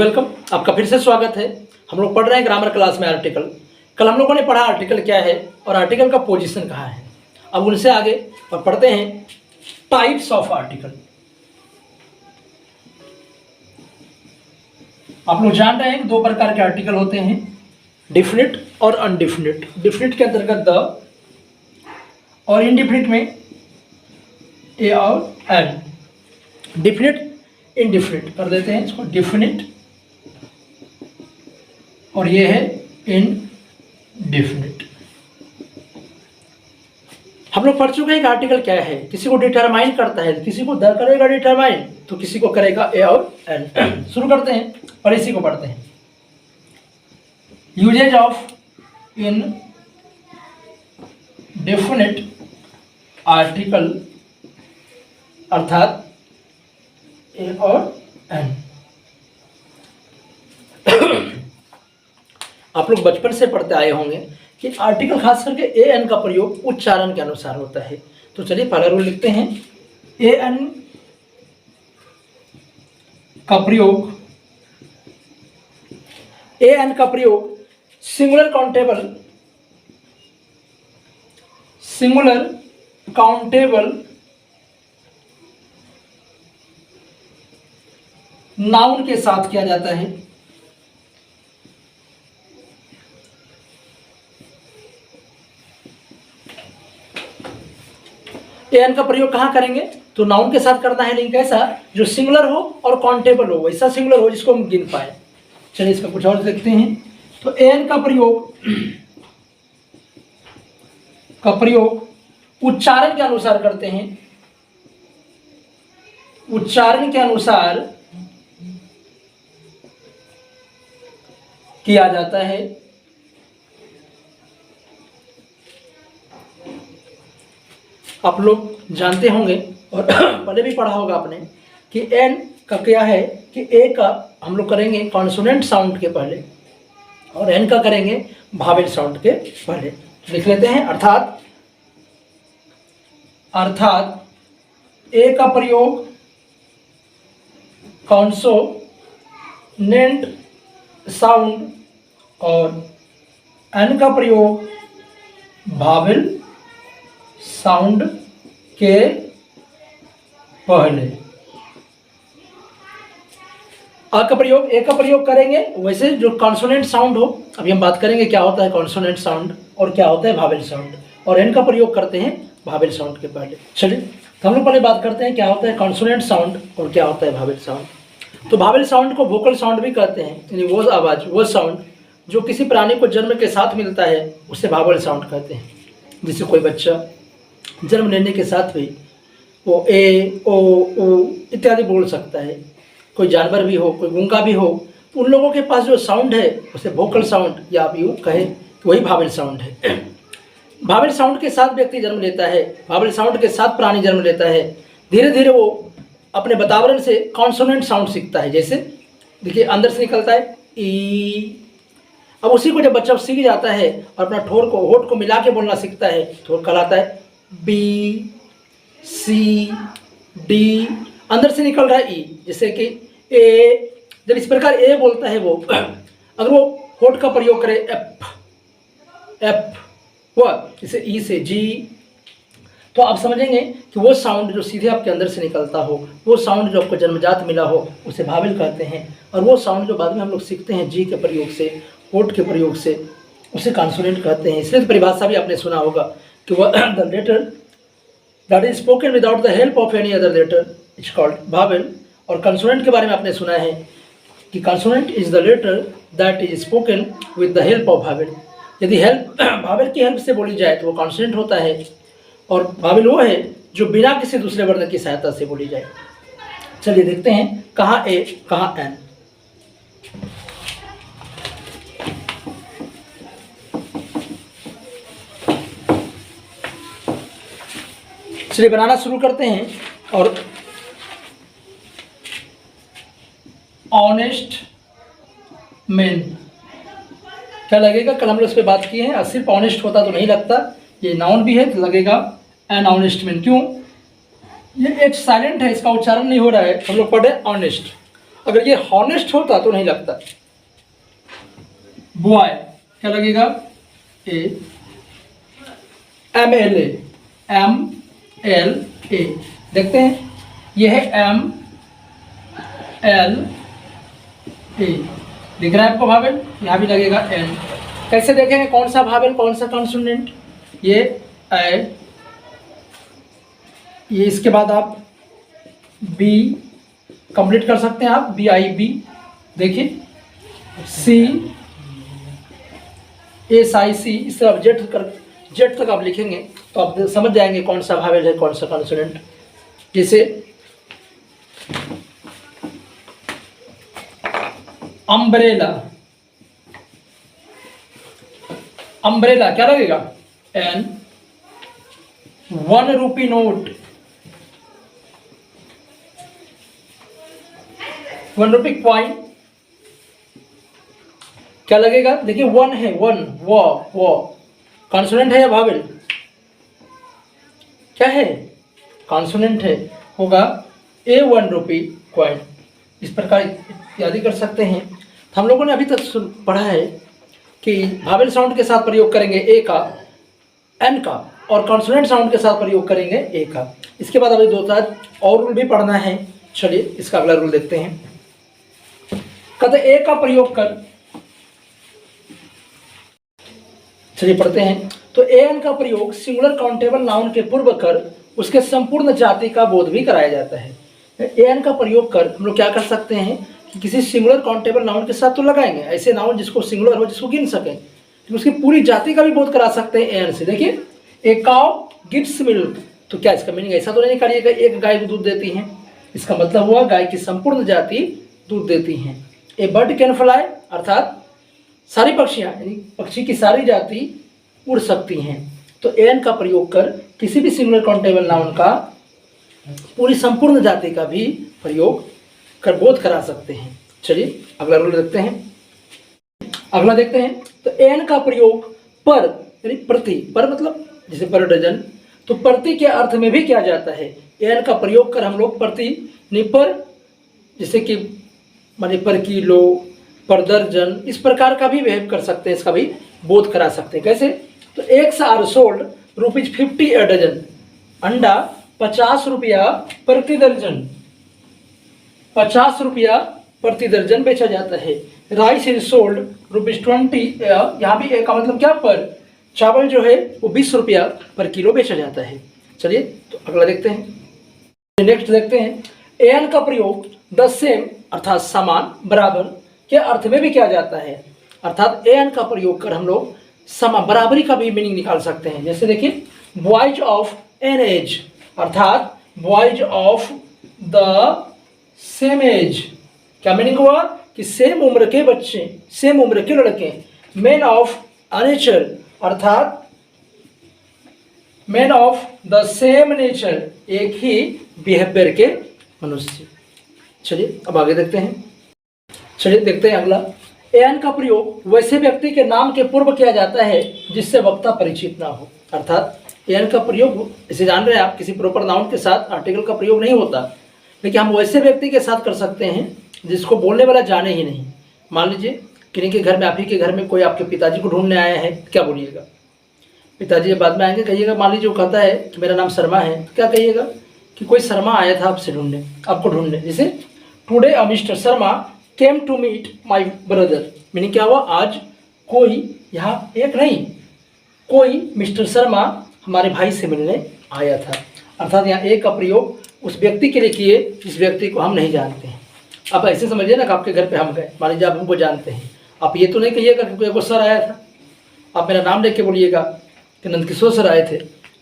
Welcome, आपका फिर से स्वागत है। हम लोग पढ़ रहे हैं ग्रामर क्लास में आर्टिकल। कल हम लोगों ने पढ़ा आर्टिकल क्या है और आर्टिकल का पोजीशन कहाँ है। अब उनसे आगे और पढ़ते हैं टाइप्स ऑफ आर्टिकल। आप लोग जान रहे हैं कि दो प्रकार के आर्टिकल होते हैं, डिफिनिट और अनडिफिनिट। डिफिनिट के अंतर्गत द और इनडिफिनिट में ए और एन। डिफिनिट इनडिफिनिट कर देते हैं इसको डिफिनिट, और ये है इनडिफिनिट। हम लोग पढ़ चुके हैं कि आर्टिकल क्या है, किसी को डिटरमाइन करता है, किसी को द करेगा डिटरमाइन तो किसी को करेगा ए और एन। शुरू करते हैं और इसी को पढ़ते हैं। Uses of indefinite article अर्थात ए और एन। आप लोग बचपन से पढ़ते आए होंगे कि आर्टिकल खास करके ए एन का प्रयोग उच्चारण के अनुसार होता है। तो चलिए पहला रूल लिखते हैं। ए एन का प्रयोग, ए एन का प्रयोग सिंगुलर काउंटेबल नाउन के साथ किया जाता है। एन का प्रयोग कहाँ करेंगे तो नाउन के साथ करना है, लेकिन कैसा जो सिंगुलर हो और काउंटेबल हो, वैसा सिंगुलर हो जिसको हम गिन पाए। चलिए इसका कुछ और देखते हैं। तो एन का प्रयोग उच्चारण के अनुसार करते हैं। उच्चारण के अनुसार किया जाता है। आप लोग जानते होंगे और पहले भी पढ़ा होगा आपने कि एन का क्या है कि ए का हम लोग करेंगे कॉन्सोनेंट साउंड के पहले और एन का करेंगे भावेल साउंड के पहले। लिख लेते हैं। अर्थात ए का प्रयोग कॉन्सोनेंट साउंड और एन का प्रयोग भावेल साउंड के पहले। आ का प्रयोग, ए का प्रयोग करेंगे वैसे जो कॉन्सोनेंट साउंड हो। अभी हम बात करेंगे क्या होता है कॉन्सोनेंट साउंड और क्या होता है भावेल साउंड, और एन का प्रयोग करते हैं भावेल साउंड के पहले। चलिए तो हम लोग पहले बात करते हैं क्या होता है कॉन्सोनेंट साउंड और क्या होता है भावेल साउंड। तो भावेल साउंड को वोकल साउंड भी कहते हैं, यानी वो आवाज़, वो साउंड जो किसी प्राणी को जन्म के साथ मिलता है उसे भावेल साउंड कहते हैं। जिसे कोई बच्चा जन्म लेने के साथ भी वो ए ओ ऊ इत्यादि बोल सकता है। कोई जानवर भी हो, कोई गूंगा भी हो, तो उन लोगों के पास जो साउंड है उसे वोकल साउंड या आप यूँ कहें तो वही भावेल साउंड है। भावेल साउंड के साथ व्यक्ति जन्म लेता है, भावेल साउंड के साथ प्राणी जन्म लेता है। धीरे धीरे वो अपने वातावरण से कॉन्सोनेंट साउंड सीखता है। जैसे देखिए अंदर से निकलता है ई। अब उसी को जब बच्चा सीख जाता है और अपना ठोर को होठ को मिला के बोलना सीखता है तो कहलाता है बी सी डी। अंदर से निकल रहा है ई, जैसे कि ए। जब इस प्रकार ए बोलता है वो, अगर वो होठ का प्रयोग करे एफ हुआ, जैसे ई से जी, तो आप समझेंगे कि वो साउंड जो सीधे आपके अंदर से निकलता हो, वो साउंड जो आपको जन्मजात मिला हो उसे भावेल कहते हैं। और वो साउंड जो बाद में हम लोग सीखते हैं जी के प्रयोग से, होठ के प्रयोग से, उसे कॉन्सोनेंट कहते हैं। इसलिए परिभाषा भी आपने सुना होगा कि वह the letter that is spoken without the help of any other letter is called vowel. और कंसोनेंट के बारे में आपने सुना है कि consonant is the letter that is spoken with the help of vowel. यदि हेल्प भावेल की हेल्प से बोली जाए तो वो कॉन्सोनेंट होता है, और भावेल वो है जो बिना किसी दूसरे वर्ण की सहायता से बोली जाए। चलिए देखते हैं कहाँ ए कहाँ एन। चलिए बनाना शुरू करते हैं। और ऑनेस्ट मैन क्या लगेगा, कल हम लोग इस पर बात किए हैं। सिर्फ ऑनेस्ट होता तो नहीं लगता, ये नाउन भी है तो लगेगा एन ऑनेस्ट मैन। क्यों, ये एच साइलेंट है, इसका उच्चारण नहीं हो रहा है। हम लोग पढ़े ऑनेस्ट। अगर ये हॉनेस्ट होता तो नहीं लगता। बॉय क्या लगेगा? MLA, MLA। देखते हैं, ये है MLA, दिख रहा है आपको भावेल? यहाँ भी लगेगा N। कैसे देखेंगे कौन सा भावेल कौन सा कॉन्सोनेंट? ये ए, ये इसके बाद आप B कंप्लीट कर सकते हैं आप, BIB। देखिए C, SIC, इस तरह जेड तक आप लिखेंगे तो आप समझ जाएंगे कौन सा भावेल है कौन सा कॉन्सोनेंट। जैसे अम्ब्रेला, अम्ब्रेला क्या लगेगा? N। 1 रुपी नोट, 1 रुपी क्वाइन क्या लगेगा? देखिए 1 है, 1 वो कॉन्सोनेंट है या भावेल? क्या है? कॉन्सोनेंट है, होगा A 1 रुपी क्वाइन। इस प्रकार इत्यादि कर सकते हैं। हम लोगों ने अभी तक पढ़ा है कि भावेल साउंड के साथ प्रयोग करेंगे ए का, एन का, और कॉन्सोनेंट साउंड के साथ प्रयोग करेंगे ए का। इसके बाद अभी 2-4 और रूल भी पढ़ना है। चलिए इसका अगला रूल देखते हैं। कहते ए का प्रयोग कर, चलिए पढ़ते हैं। तो एन का प्रयोग सिंगुलर काउंटेबल नाउन के पूर्व कर उसके संपूर्ण जाति का बोध भी कराया जाता है। एन का प्रयोग कर हम लोग क्या कर सकते हैं कि किसी सिंगुलर काउंटेबल नाउन के साथ तो लगाएंगे, ऐसे नाउन जिसको सिंगुलर हो, जिसको गिन सकें, तो उसकी पूरी जाति का भी बोध करा सकते हैं एन से। देखिए ए काउ गिव्स मिल्क, तो क्या इसका मीनिंग ऐसा तो नहीं निकालिएगा एक गाय को दूध देती है, इसका मतलब हुआ गाय की संपूर्ण जाति दूध देती हैं। ए बर्ड कैन फ्लाई, अर्थात सारी पक्षियाँ, यानी पक्षी की सारी जाति उड़ सकती हैं। तो एन का प्रयोग कर किसी भी सिंगुलर काउंटेबल नाउन का पूरी संपूर्ण जाति का भी प्रयोग कर बोध करा सकते हैं। चलिए अगला रूल देखते हैं। अगला देखते हैं, तो एन का प्रयोग पर यानी प्रति, पर मतलब जैसे पर डजन, तो प्रति के अर्थ में भी किया जाता है। एन का प्रयोग कर हम लोग प्रति नहीं पर, जैसे कि माने पर किलो, पर दर्जन, इस प्रकार का भी बिहेव कर सकते हैं, इसका भी बोध करा सकते हैं। कैसे? तो eggs are sold ₹50 a dozen, अंडा 50 रुपया प्रति दर्जन, 50 रुपया प्रति दर्जन बेचा जाता है। राइस इज सोल्ड ₹20, यहाँ भी ए का मतलब क्या? पर। चावल जो है वो 20 रुपया पर किलो बेचा जाता है। चलिए तो अगला देखते हैं। नेक्स्ट देखते हैं, एन का प्रयोग द सेम अर्थात समान, बराबर के अर्थ में भी किया जाता है। अर्थात एन का प्रयोग कर हम लोग समान, बराबरी का भी मीनिंग निकाल सकते हैं। जैसे देखिए बॉयज ऑफ एन एज, अर्थात boys of the same age, क्या मीनिंग हुआ कि सेम उम्र के बच्चे, सेम उम्र के लड़के। मैन ऑफ अ नेचर, अर्थात man of the same nature, एक ही बिहेवियर के मनुष्य। चलिए अब आगे देखते हैं। चलिए देखते हैं अगला। एन का प्रयोग वैसे व्यक्ति के नाम के पूर्व किया जाता है जिससे वक्ता परिचित ना हो। अर्थात एन का प्रयोग, इसे जान रहे हैं आप, किसी प्रॉपर नाउन के साथ आर्टिकल का प्रयोग नहीं होता, लेकिन हम वैसे व्यक्ति के साथ कर सकते हैं जिसको बोलने वाला जाने ही नहीं। मान लीजिए किन्हीं के घर में, आप ही के घर में कोई आपके पिताजी को ढूंढने आया है, क्या बोलिएगा? पिताजी बाद में आएंगे, कहिएगा, मान लीजिए वो कहता है कि मेरा नाम शर्मा है, क्या कहिएगा? कि कोई शर्मा आया था आपसे ढूंढने, आपको ढूंढने। जैसे today a mister Sharma came to meet my brother, meaning क्या हुआ? आज कोई, यहाँ एक नहीं, कोई मिस्टर शर्मा हमारे भाई से मिलने आया था। अर्थात यहाँ एक का प्रयोग उस व्यक्ति के लिए किए जिस व्यक्ति को हम नहीं जानते हैं। आप ऐसे समझिए ना कि आपके घर पे हम गए, मान लीजिए आप हमको जानते हैं, आप ये तो नहीं कहिएगा कि कोई सर आया था, आप मेरा नाम लेके बोलिएगा कि नंदकिशोर सर आए थे।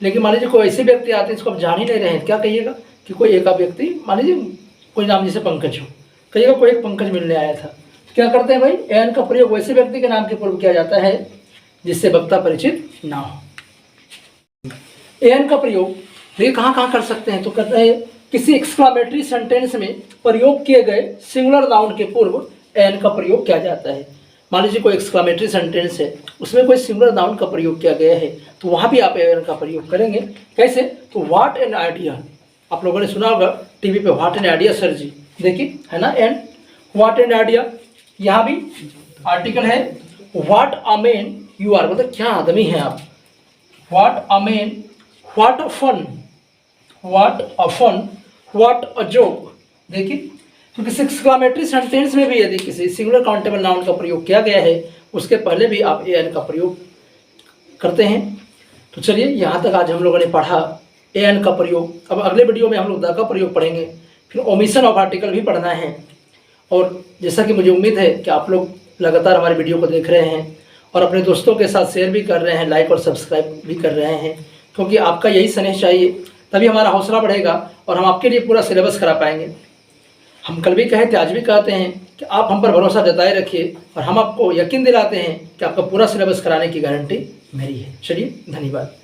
लेकिन मान लीजिए कोई ऐसे व्यक्ति आते हैं जिसको आप जान ही नहीं रहे हैं, क्या कहिएगा? कि कोई एक व्यक्ति, मान लीजिए कोई नाम जैसे पंकज हो, कहिएगा कोई एक पंकज मिलने आया था। क्या करते हैं भाई? एन का प्रयोग वैसे व्यक्ति के नाम के पूर्व किया जाता है जिससे वक्ता परिचित ना हो। एन का प्रयोग देखिए कहाँ कहाँ कर सकते हैं, तो कहते हैं किसी एक्सक्लामेटरी सेंटेंस में प्रयोग किए गए सिंगुलर नाउन के पूर्व एन का प्रयोग किया जाता है। मान लीजिए कोई एक्सक्लामेटरी सेंटेंस है, उसमें कोई सिंगुलर नाउन का प्रयोग किया गया है, तो वहाँ भी आप एन का प्रयोग करेंगे। कैसे? तो व्हाट एन आइडिया, आप लोगों ने सुना होगा टीवी पे, व्हाट एन आइडिया सर जी, देखिए है ना एन। व्हाट एन आइडिया, यहाँ भी आर्टिकल है। What a man you are, मतलब क्या आदमी हैं आप। What a man, what a fun, what a fun, what a joke. देखिए, क्योंकि एक्सक्लेमेटरी सेंटेंस में भी यदि किसी सिंगुलर काउंटेबल नाउन का प्रयोग किया गया है उसके पहले भी आप एन का प्रयोग करते हैं। तो चलिए, यहाँ तक आज हम लोगों ने पढ़ा एन का प्रयोग। अब अगले वीडियो में हम लोग द का प्रयोग पढ़ेंगे, फिर ओमिशन ऑफ आर्टिकल भी पढ़ना है। और जैसा कि मुझे उम्मीद है कि आप लोग लगातार हमारे वीडियो को देख रहे हैं और अपने दोस्तों के साथ शेयर भी कर रहे हैं, लाइक और सब्सक्राइब भी कर रहे हैं, क्योंकि आपका यही स्नेह चाहिए, तभी हमारा हौसला बढ़ेगा और हम आपके लिए पूरा सिलेबस करा पाएंगे। हम कल भी कहे थे, आज भी कहते हैं कि आप हम पर भरोसा जताए रखिए और हम आपको यकीन दिलाते हैं कि आपका पूरा सिलेबस कराने की गारंटी मेरी है। चलिए, धन्यवाद।